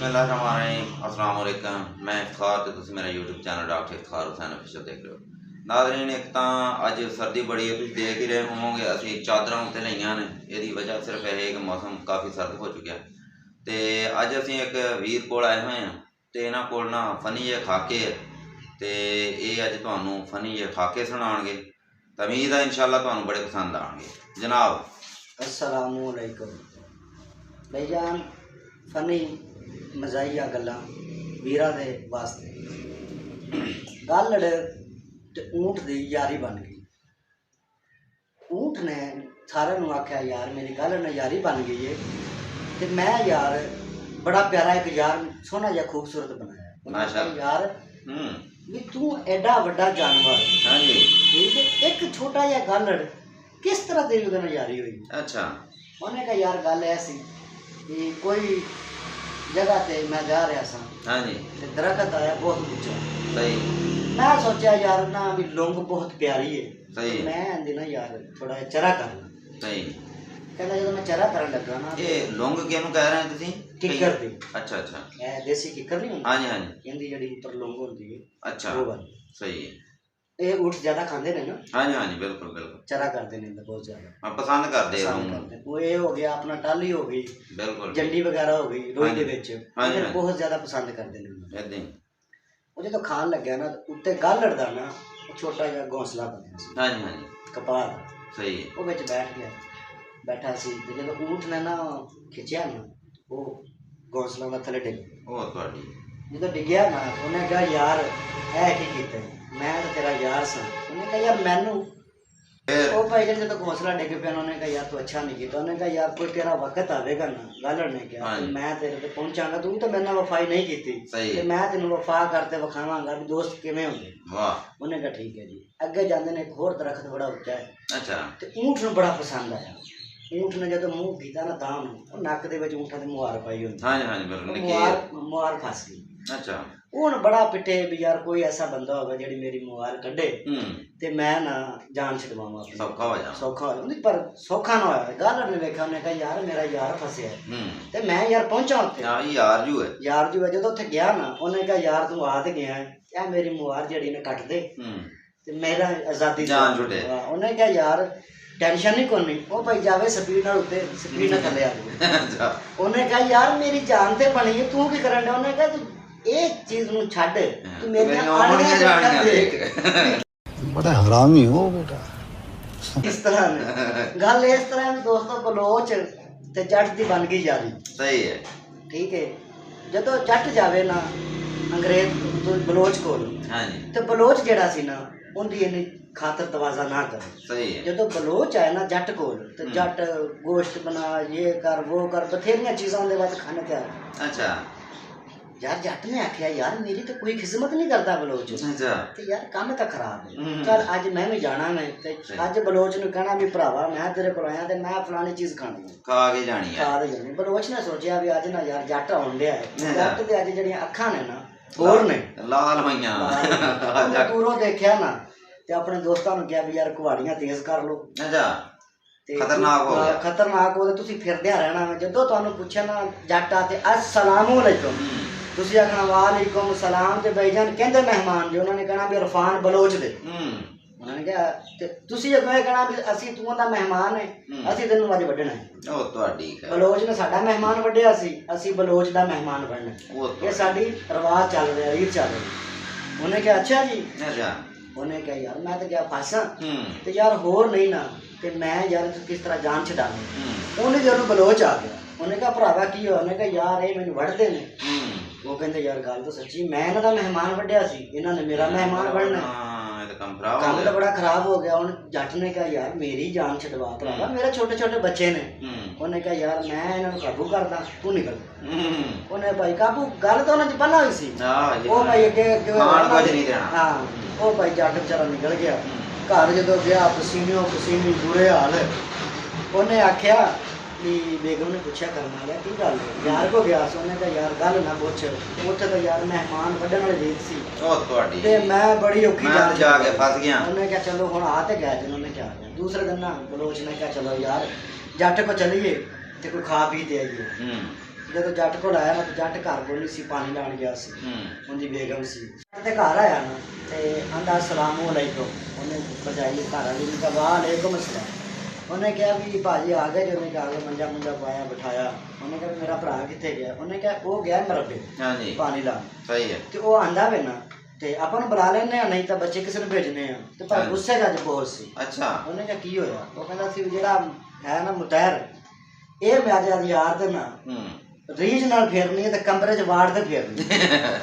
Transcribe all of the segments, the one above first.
बिस्मिल्लाहिर्रहमानिर्रहीम अस्सलाम वालेकुम। मैं इफ्तार तो तुम मेरा यूट्यूब चैनल डॉक्टर इफ्तार हुसैन ऑफिशियल देख रहे हो। नाज़रीन, एक तो अज सर्दी बड़ी है, तुम देख ही रहे होवोगे असी चादर उत्ते लईयां ने। यदी वजह सिर्फ यह है कि मौसम काफ़ी सर्द हो चुका है। तो अज असी एक वीर कोल आए हुए हैं तो इन्हों कोल ना फनी जे खाके है, तो ये अज तुहानू फनी जे खाके सुनाएंगे। तो उम्मीद है इंशाअल्लाह तुहानू बड़े पसंद आएंगे। जनाब अस्सलामु अलैकुम भाईजान, फनी मज़ाहिया गल्लां वीरां दे वास्ते। गल ते ऊंट दी यारी बन गई। ऊंट ने सारे नूं आख्या यार मेरी गल ने यारी बन गई है, ते मैं यार बड़ा प्यारा एक यार सोहना जिहा खूबसूरत बनाया यार भी तू एडा वड्डा जानवर। हाँ जी, ठीक है, एक छोटा जिहा गालड़ किस तरह तेरी उहदे नाल यारी हुई? अच्छा, उन्हें कहा यार गल ऐसी कि कोई जगह ते मैं जा रहा सा। हाँ जी, ते दरख्त आया बहुत ऊंचा। सही, मैं सोचा यार ना भी लौंग बहुत प्यारी है, सही, मैं आंदी ना यार थोड़ा चरा कर ला। सही। कहना जो मैं चरा करन लगा ना, ये लौंग किहनू कह रहे हैं तुसीं? किक्कर दी। अच्छा अच्छा, ए देसी किक्कर नहीं होंदी? हाँ जी हाँ जी, इहदी जेहड़ी ऊपर लौंग होंदी है, अच्छा, वो वाली। सही है। ये ऊँट ज्यादा खांदे ने ना, हाँ जी हाँ जी, बिल्कुल बिल्कुल, चरा करते ने बहुत ज्यादा हाँ पसंद करते हैं पसंद लौंग, करते। वो ये हो गया अपना टाली हो गई, बिल्कुल, जंडी वगैरह हो गई रोई हाँ दे जी, विच, हाँ जी, इन्हें हाँ जी। बहुत ज्यादा पसंद करते ने। इदां ही, वो जो खान लग्या ना उत्ते गालड़ दा ना छोटा जिहा घोंसला बनया सी हाँ जी हाँ जी, कपाह दा, सही है, वो विच बैठ गया बैठा सी। ते जदों ऊँट ने ना खिंचिया ना वो घोंसला दा थल्ले डिग गया। वो तुहाडी, जदों डिग्या ना उन्हें कहा यार ऐ की कीता है? मैं तो तेरा यार सा। उन्हें कहा यार मैनू फिर वो भाई जब तो घोंसला डिग पिया उन्होंने कहा यार तू अच्छा नहीं किया। उन्होंने कहा यार कोई तेरा वक्त आवेगा ना, गालड़ ने कहा हाँ कि जी, मैं तेरे ते पहुंचांगा, तू तो मेरे नाल वफाई नहीं की थी सही ते है, मैं तेन वफा करते विखावांगा भी दोस्त किवें हुंदे। वाह, उन्हें कहा ठीक है जी। अगे जाते ने एक होर दरख्त बड़ा उच्चा है, अच्छा, ते ऊँट नूं बड़ा पसंद आया। ऊँट ने जदों मूँह कीता ना दाम नूं नक दे विच ऊँटां दी मुहार पाई हुंदी, हाँ जी हाँ जी, बिल्कुल वो निके, मुहार फस गई। अच्छा, हूँ बड़ा पिटे भी यार कोई ऐसा बंदा होगा जिहड़ी मेरी मुहार कड्ढे ते मैं ना जान छडवावां अपनी, सौखा हो जा, सौखा हो जाए। पर सौखा ना होया। गालड़ ने वेखा, उन्हें कहा यार मेरा यार फसिया ते मैं यार पहुंचा उत्ते। हाँ ये यार जू है, यार जो जो उत्थे गया ना उन्हें कहा यार तू आ ते गया है, क्या मेरी मुहार जेहड़ी ने कट दे ते मेरा आज़ादी जान छुटे। उन्हें कहा यार टेंशन नहीं कोनी, वो भाई जावे स्पीड नाल उत्ते स्पीड नाल थल्ले आ जाए। अच्छा, उन्हें कहा यार मेरी जान ते बनी है, तू की करन डया? उन्हें कहा तू एक चीज नूं छड्ड, तू मेरी आउणियां जाणियां देख, बड़ा हरामी हो बेटा। इस तरह ने गल इस तरह भी दोस्तों बलोच ते जट दी बन गई यारी। सही है, ठीक है, जदों जट जावे ना अंग्रेज तो बलोच कोल, हाँ जी, ते बलोच जेड़ा सी ना उनकी इन्नी खातर तवाजा ना करे। सही है, जदों बलोच आए ना जट कोल ते जट गोश्त बना, ये कर वो कर, बथेरियां चीज़ां उनके बाद खाने तैयार। अच्छा, यार जट ने आख्या यार मेरी तो कोई खिदमत नहीं करता बलोच, अच्छा, ते यार काम तो खराब है। चल अज मैं भी जाना मैं ते अज बलोच ने कहना भी भरावा मैं तेरे को आया ते मैं फलानी चीज़ खानी है, खा के जानी है, खा दे जानी। बलोच ने सोचा भी अज ना यार जट आउण डया है, जट दे अज जड़ियां अखां ने ना होर ने लाल होइयां, उन्हें दूरों देखा ना ते अपने दोस्तां नूं कहा भी यार कुहाड़ियां तेज कर लो। अच्छा, ते खतरनाक हो गया, खतरनाक हो तुसीं फिरदे रहना। जदों तुहानूं पुछे ना जट आ ते अस्सलामु अलैकुम, तुसीं आखना वालेकुम सलाम, ते भाईजान कहंदे मेहमान जो उन्होंने कहना भी इरफान बलोच दे। उन्होंने कहा ते तुसीं अगों कहना भी असीं तूं दा मेहमान है, असीं तैनूं अज वड्डना है। ਉਹ ਤੁਹਾਡੀ ਖੈਰ, बलोच ने साडा मेहमान वड्डिया सी, असीं बलोच दा मेहमान बनना, ਉਹ ये साडी रवाज चल रहा, रीत चल रही। उन्हें कहा अच्छा जी। ਅੱਛਾ, उन्हें कहा यार मैं तो गया फसा तो यार होर नहीं ना ते मैं यार किस तरह जान छडानी। उन्हें जो बलोच आ गया, उन्हें कहा भरावा की हो? उन्हें कहा यार ये मैनू वढ़दे ने। वो कहते यार गल तो सच्ची, मैं इन्हां दा मेहमान वड्डिया सी, इन्हां ने मेरा मेहमान बनना। ਹਾਂ ਇਹ ਤਾਂ ਕੰਮ ਖਰਾਬ ਹੋ काम तो ਗਿਆ, बड़ा खराब हो गया। उन्हें जट ने कहा यार मेरी जान छडवा भरावा, मेरे छोटे छोटे बच्चे ने। उन्हें कहा यार मैं इन्हां नूं काबू करदा, तू निकल। उन्हें भाई काबू गल तो उन्हें पहला हुई सी, ਹਾਂ ਜੀ, वो भाई अगे ਖਾਣ ਕੁਝ ਨਹੀਂ ਦੇਣਾ, हाँ वो भाई जट बेचारा निकल गया घर। जो गया पसीने पसीनी बुरे हाल। उन्हें आख्या कि बेगम ने पूछा करने वाला की गल यार को गया सो। उन्हें कहा यार गल ना पुछ, उत्थे तो यार मेहमान वड्डण वाली रीत सी ਉਹ ਤੁਹਾਡੀ, ते मैं बड़ी औखी मैं तो जाके फस गया। उन्हें कहा चलो हुण आ ते गए जिन्होंने क्या गया। दूसरे दिन ना बलोच ने कहा चलो यार जट को चलिए ते कोई खा पी ते आइए। ਜਦੋਂ ਜੱਟ ਕੋਲ ਆਇਆ ਨਾ ਤੇ ਜੱਟ ਘਰ ਕੋਲ ਨਹੀਂ ਸੀ, ਪਾਣੀ ਲਾਣ ਗਿਆ ਸੀ, ਉਹਦੀ ਬੇਗਮ ਸੀ। ਤੇ ਘਰ ਆਇਆ ਨਾ ਤੇ ਆਂਦਾ ਅਸਲਾਮੁ ਅਲੈਕੁਮ, ਉਹਨੇ ਭਰਜਾਈ ਘਰ ਵਾਲੀ ਨੂੰ ਕਿਹਾ ਵਾਲੇਕੁਮ ਅਸਲਾਮ। ਉਹਨੇ ਕਿਹਾ ਵੀ ਭਾਜੀ ਆ ਗਏ ਜੀ? ਉਹਨੇ ਕਿਹਾ ਮੰਜਾ ਮੁੰਜਾ ਪਾਇਆ ਬਿਠਾਇਆ। ਉਹਨੇ ਕਿਹਾ ਮੇਰਾ ਭਰਾ ਕਿੱਥੇ ਗਿਆ? ਉਹਨੇ ਕਿਹਾ ਉਹ ਗਿਆ ਮਰਬੇ ਪਾਣੀ ਲਾਣ। ਸਹੀ ਹੈ। ਤੇ ਉਹ ਆਂਦਾ ਵੇ ਨਾ ਤੇ ਆਪਾਂ ਨੂੰ ਬੁਲਾ ਲੈਂਦੇ ਆ, ਨਹੀਂ ਤਾਂ ਬੱਚੇ ਕਿਸੇ ਨੂੰ ਭੇਜਨੇ ਆ। ਤੇ ਪਰ ਗੁੱਸੇ ਦਾ ਅੱਜ ਬਹੁਤ ਸੀ। ਅੱਛਾ। ਉਹਨੇ ਕਿਹਾ ਕੀ ਹੋਇਆ? ਉਹ ਕਹਿੰਦਾ ਸੀ ਜਿਹੜਾ ਹੈ ਨਾ ਮੁਤਹਿਰ, ਇਹ ਮੈਂ ਅੱਜ ਯਾਰ ਦੇ ਨਾ ਰੀਝ ਨਾਲ ਫੇਰਨੀ ਹੈ ਤੇ ਕਮਰੇ 'ਚ ਵਾੜ ਤੇ ਫੇਰਨੀ।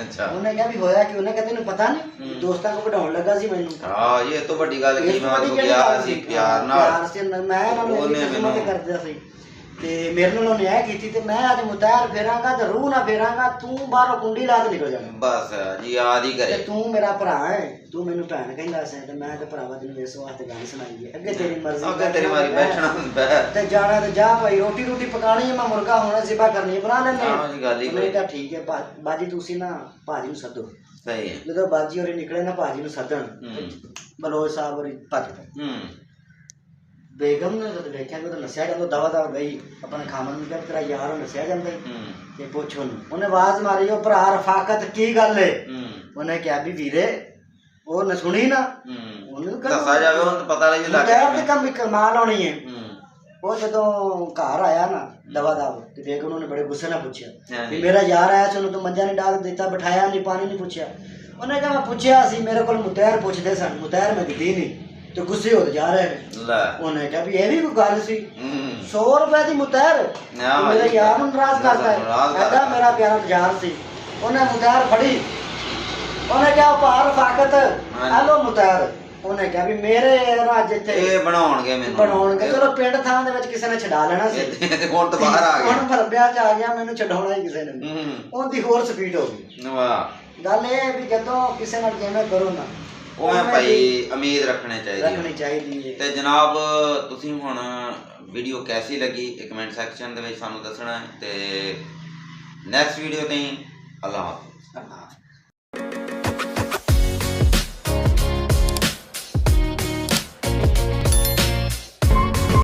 ਅੱਛਾ। ਉਹਨੇ ਕਿਹਾ ਵੀ ਹੋਇਆ ਕਿ? ਉਹਨੇ ਕਿਹਾ ਤੈਨੂੰ ਪਤਾ ਨਹੀਂ, ਦੋਸਤਾਂ ਕੋ ਵਡਾਉਣ ਲੱਗਾ ਸੀ ਮੈਨੂੰ। ਹਾਂ ਇਹ ਤੋਂ ਵੱਡੀ ਗੱਲ ਕੀ, ਮੈਂ ਉਹਨੂੰ ਕਿਹਾ ਸੀ ਪਿਆਰ ਨਾਲ, ਮੈਂ ਇਹਨਾਂ ਨੂੰ ਖਿਦਮਤ ਕਰਦਾ ਸੀ ਤੇ ਮੇਰੇ ਨਾਲ ਉਹਨੇ ਇਹ ਕੀਤੀ ਤੇ ਮੈਂ ਅੱਜ ਮੁਤਹਿਰ ਫੇਰਾਂਗਾ ਤੇ ਰੂਹ ਨਾ ਫੇਰਾਂਗਾ, ਤੂੰ ਬਾਹਰੋਂ ਕੁੰਡੀ ਲਾ ਕੇ ਨਿਕਲ ਜਾਣਾ। ਬਸ ਜੀ ਯਾਦ ਹੀ ਕਰੇ। ਤੇ ਤੂੰ ਮੇਰਾ ਭਰਾ ਹੈ, ਤੂੰ ਮੈਨੂੰ ਭੈਣ ਕਹਿੰਦਾ ਸੀ ਤੇ ਮੈਂ ਤੇ ਭਰਾਵਾ ਤੈਨੂੰ ਇਸ ਵਾਸਤੇ ਗੱਲ ਸੁਣਾਈ ਹੈ। ਅੱਗੇ ਤੇਰੀ ਮਰਜ਼ੀ, ਅੱਗੇ ਤੇਰੀ ਮਾਰੀ ਬੈਠਣਾ ਹੁੰਦਾ ਤੇ ਜਾਣਾ ਤੇ ਜਾ ਭਾਈ, ਰੋਟੀ ਰੋਟੀ ਪਕਾਣੀ ਹੈ, ਮੈਂ ਮੁਰਗਾ ਹੋਣਾ ਜ਼ਿਬਾ ਕਰਨੀ ਹੈ, ਬਣਾ ਲੈਂਦੇ। ਹਾਂ ਜੀ ਗੱਲ ਹੀ ਉਹਨੇ ਕਿਹਾ ਠੀਕ ਹੈ ਬਾਜੀ, ਤੁਸੀਂ ਨਾ ਭਾਜੀ ਨੂੰ ਸੱਦੋ। ਸਹੀ ਹੈ। ਜਦੋਂ ਬਾਜੀ ਹੋਰੀ ਨਿਕਲੇ ਨਾ ਭਾਜੀ ਨੂੰ ਸੱਦਣ, ਬਲੋਚ ਸਾਹਿਬ ਹੋਰੀ ਭੱਜ ਪਏ। ਬੇਗਮ ਨੇ ਜਦੋਂ ਦੇਖਿਆ ਕਿ ਉਹ ਨੱਸਿਆ ਜਾਂਦਾ, ਦਵਾ ਦਵਾ ਗਈ ਆਪਣੇ ਖਾਮਨ ਨੂੰ ਕਿਹਾ ਤੇਰਾ ਯਾਰ ਉਹ ਨੱਸਿਆ ਜਾਂਦਾ ਤੇ ਪੁੱਛ ਉਹਨੇ ਆਵਾਜ਼ ਮਾਰੀ, ਉਹ ਭਰਾ ਰਫਾਕਤ ਕੀ ਗੱਲ ਏ? ਉਹਨੇ ਕਿਹਾ ਵੀ ਵੀਰੇ ਉਹ ਨਾ ਸੁਣੀ ਨਾ, ਉਹਨੂੰ ਦੱਸਾ ਜਾਵੇ ਉਹਨੂੰ ਪਤਾ ਲੱਗ ਲੱਗਾ ਕੰਮ ਕਮਾਲ ਹੋਣੀ ਹੈ। ਉਹ ਜਦੋਂ ਘਰ ਆਇਆ ਨਾ ਦਵਾ ਦਵ ਤੇ ਬੇਗਮ ਉਹਨੇ ਬੜੇ ਗੁੱਸੇ ਨਾਲ ਪੁੱਛਿਆ ਵੀ ਮੇਰਾ ਯਾਰ ਆਇਆ ਸੀ, ਉਹਨੂੰ ਤੂੰ ਮੰਜਾ ਨਹੀਂ ਡਾਲ ਦਿੱਤਾ, ਬਿਠਾਇਆ ਨਹੀਂ, ਪਾਣੀ ਨਹੀਂ ਪੁੱਛਿਆ। ਉਹਨੇ ਕਿਹਾ ਮੈਂ ਪੁੱਛਿਆ ਸੀ, ਮੇਰੇ ਕੋਲ ਮੁਤਹਿਰ ਪੁੱਛਦੇ ਸਨ, ਮੁਤਹਿਰ ਮੈਂ ਦਿੱਤੀ ਨਹੀਂ ਤੇ ਗੁੱਸੇ ਹੋ ਜਾ ਰਹੇ ਨੇ। ਉਹਨੇ ਕਿਹਾ ਵੀ ਇਹ ਵੀ ਕੋਈ ਗੱਲ ਸੀ? 100 ਰੁਪਏ ਦੀ ਮੁਤਹਿਰ ਮੇਰੇ ਯਾਰ ਨੂੰ ਨਾਰਾਜ਼ ਕਰਦਾ ਹੈ, ਐਡਾ ਮੇਰਾ ਪਿਆਰਾ ਬਾਜ਼ਾਰ ਸੀ। ਉਹਨੇ ਮੁਤਹਿਰ ਫੜੀ, ਉਹਨੇ ਕਿਹਾ ਭਾਰ ਰਫਾਕਤ ਹੈਲੋ ਮੁਤਹਿਰ। ਉਹਨੇ ਕਿਹਾ ਵੀ ਮੇਰੇ ਅੱਜ ਇੱਥੇ ਇਹ ਬਣਾਉਣਗੇ ਮੈਨੂੰ, ਬਣਾਉਣਗੇ। ਚਲੋ ਪਿੰਡ ਥਾਂ ਦੇ ਵਿੱਚ ਕਿਸੇ ਨੇ ਛਡਾ ਲੈਣਾ ਸੀ, ਹੁਣ ਤਾਂ ਬਾਹਰ ਆ ਗਿਆ, ਹੁਣ ਫਰਬਿਆ ਚ ਆ ਗਿਆ, ਮੈਨੂੰ ਛਡਾਉਣਾ ਹੀ ਕਿਸੇ ਨੇ। ਉਹਦੀ ਹੋਰ ਸਪੀਡ ਹੋ ਗਈ। ਵਾਹ। ਗੱਲ ਇਹ ਵੀ ਜਦੋਂ ਕਿਸੇ ਨਾਲ ਜਿਵੇਂ ਕਰੋ ਨਾ ਉਵੇਂ ਭਾਈ ਉਮੀਦ ਰੱਖਣੀ ਚਾਹੀਦੀ ਹੈ। ਤੇ ਜਨਾਬ ਤੁਸੀਂ ਹੁਣ ਵੀਡੀਓ ਕੈਸੀ ਲੱਗੀ ਇਹ ਕਮੈਂਟ ਸੈਕਸ਼ਨ ਦੇ ਵਿੱਚ ਸਾਨੂੰ ਦੱਸਣਾ ਹੈ ਤੇ ਨੈਕਸਟ ਵੀਡੀਓ ਤਾਈਂ ਅੱਲਾਹ ਹਾਫਿਜ਼।